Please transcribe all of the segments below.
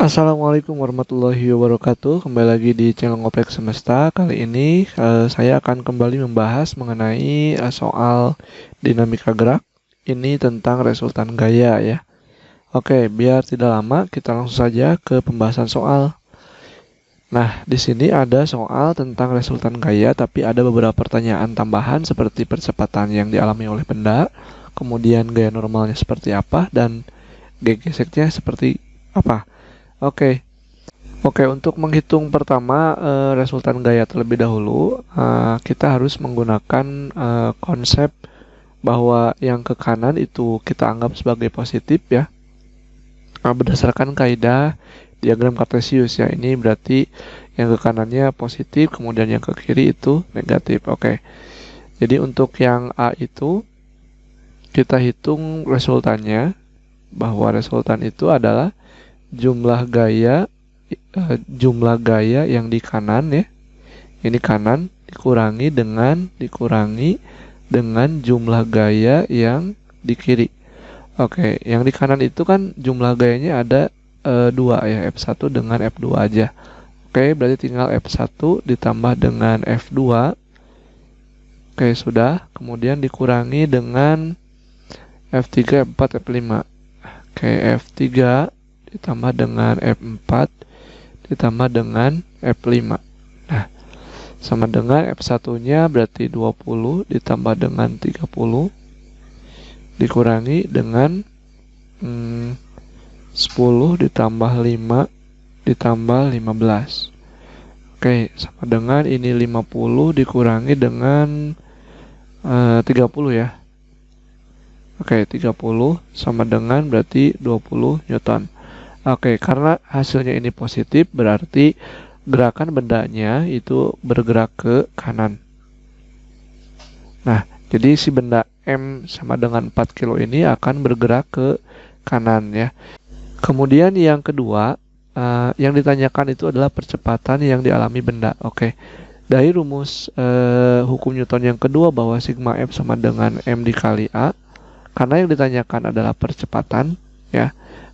Assalamualaikum warahmatullahi wabarakatuh. Kembali lagi di channel Ngoprek Semesta. Kali ini saya akan kembali membahas mengenai soal dinamika gerak. Ini tentang resultan gaya ya. Oke, biar tidak lama kita langsung saja ke pembahasan soal. Nah, di sini ada soal tentang resultan gaya, tapi ada beberapa pertanyaan tambahan seperti percepatan yang dialami oleh benda, kemudian gaya normalnya seperti apa, dan gaya geseknya seperti apa. Oke, untuk menghitung pertama resultan gaya terlebih dahulu, kita harus menggunakan konsep bahwa yang ke kanan itu kita anggap sebagai positif ya, berdasarkan kaidah diagram kartesius ya. Ini berarti yang ke kanannya positif, kemudian yang ke kiri itu negatif. Oke, jadi untuk yang A itu kita hitung resultannya, bahwa resultan itu adalah jumlah gaya yang di kanan ya, ini kanan dikurangi dengan jumlah gaya yang di kiri. Oke, yang di kanan itu kan jumlah gayanya ada 2 ya, F1 dengan F2 aja. Oke, berarti tinggal F1 ditambah dengan F2. Oke, sudah. Kemudian dikurangi dengan F3, F4, F5. Oke, F3 ditambah dengan F4 ditambah dengan F5. Nah, sama dengan F1-nya berarti 20 ditambah dengan 30 dikurangi dengan 10 ditambah 5 ditambah 15. Oke, sama dengan ini 50 dikurangi dengan 30 ya. Oke, 30 sama dengan berarti 20 Newton. Oke, karena hasilnya ini positif, berarti gerakan bendanya itu bergerak ke kanan. Nah, jadi si benda M sama dengan 4 kilo ini akan bergerak ke kanan ya. Kemudian yang kedua, yang ditanyakan itu adalah percepatan yang dialami benda. Oke, dari rumus hukum Newton yang kedua bahwa sigma F sama dengan M dikali A, karena yang ditanyakan adalah percepatan ya,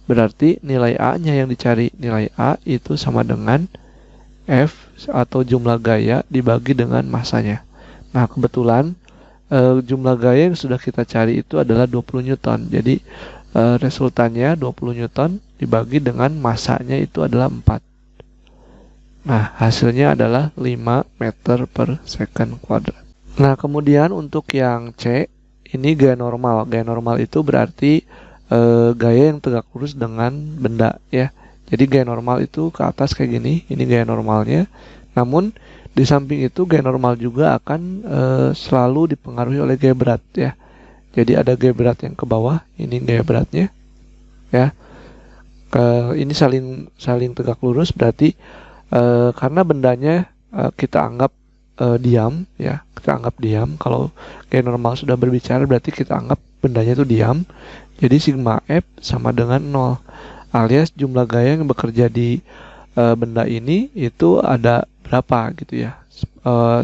berarti nilai A-nya yang dicari, nilai A itu sama dengan F atau jumlah gaya dibagi dengan massanya. Nah, kebetulan jumlah gaya yang sudah kita cari itu adalah 20 Newton. Jadi resultannya 20 Newton dibagi dengan massanya itu adalah 4. Nah, hasilnya adalah 5 meter per second kuadrat. Nah, kemudian untuk yang C, ini gaya normal. Gaya normal itu berarti gaya yang tegak lurus dengan benda ya. Jadi gaya normal itu ke atas kayak gini, ini gaya normalnya. Namun di samping itu gaya normal juga akan selalu dipengaruhi oleh gaya berat ya. Jadi ada gaya berat yang ke bawah, ini gaya beratnya ya. Ini saling tegak lurus, berarti karena bendanya kita anggap diam ya, kita anggap diam. Kalau gaya normal sudah berbicara berarti kita anggap bendanya itu diam. Jadi sigma F sama dengan 0, alias jumlah gaya yang bekerja di benda ini itu ada berapa gitu ya,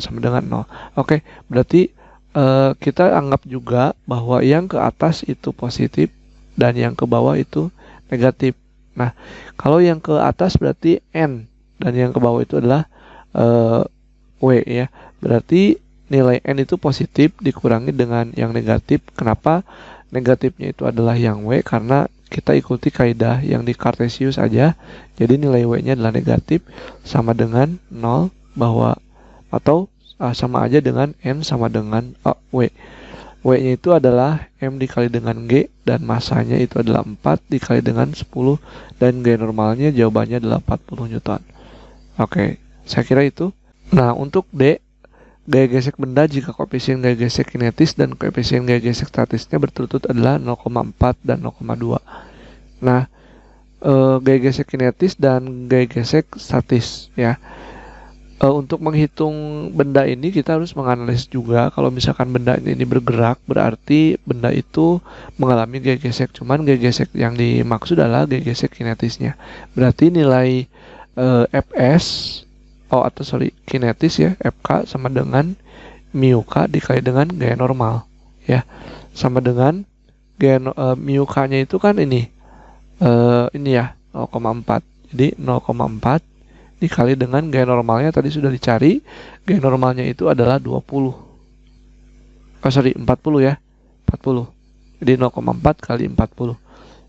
sama dengan 0. Oke, berarti kita anggap juga bahwa yang ke atas itu positif dan yang ke bawah itu negatif. Nah, kalau yang ke atas berarti N dan yang ke bawah itu adalah W ya. Berarti nilai N itu positif dikurangi dengan yang negatif. Kenapa negatifnya itu adalah yang W? Karena kita ikuti kaidah yang di kartesius aja. Jadi nilai W-nya adalah negatif, sama dengan 0 bahwa atau sama aja dengan N sama dengan W. W-nya itu adalah M dikali dengan G dan massanya itu adalah 4 dikali dengan 10 dan gaya normalnya jawabannya adalah 40 Newton. Oke, saya kira itu. Nah, untuk D, gaya gesek benda jika koefisien gaya gesek kinetis dan koefisien gaya gesek statisnya berturut-turut adalah 0,4 dan 0,2. Nah, gaya gesek kinetis dan gaya gesek statis ya. Untuk menghitung benda ini kita harus menganalisis juga kalau misalkan benda ini bergerak, berarti benda itu mengalami gaya gesek. Cuman gaya gesek yang dimaksud adalah gaya gesek kinetisnya. Berarti nilai kinetis ya, FK sama dengan mu K dikali dengan gaya normal ya, sama dengan gaya mu K-nya itu kan ini ya 0,4. Jadi 0,4 dikali dengan gaya normalnya tadi sudah dicari. Gaya normalnya itu adalah 20. 40 ya. 40. Jadi 0,4 kali 40.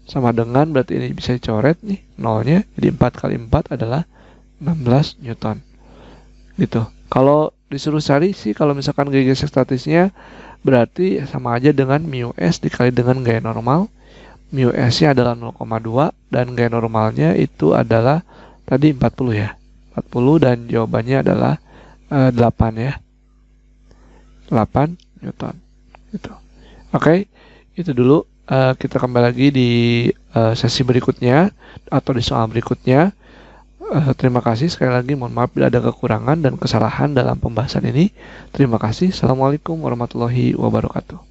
Sama dengan, berarti ini bisa dicoret nih, nolnya. Jadi 4 kali 4 adalah 16 Newton. Gitu. Kalau disuruh cari sih, kalau misalkan gaya geser statisnya, berarti sama aja dengan mu S dikali dengan gaya normal. Mu S-nya adalah 0,2 dan gaya normalnya itu adalah tadi 40 ya. 40 dan jawabannya adalah 8 ya. 8 Newton. Gitu. Oke, itu dulu. Kita kembali lagi di sesi berikutnya atau di soal berikutnya. Terima kasih sekali lagi. Mohon maaf bila ada kekurangan dan kesalahan dalam pembahasan ini. Terima kasih. Assalamualaikum warahmatullahi wabarakatuh.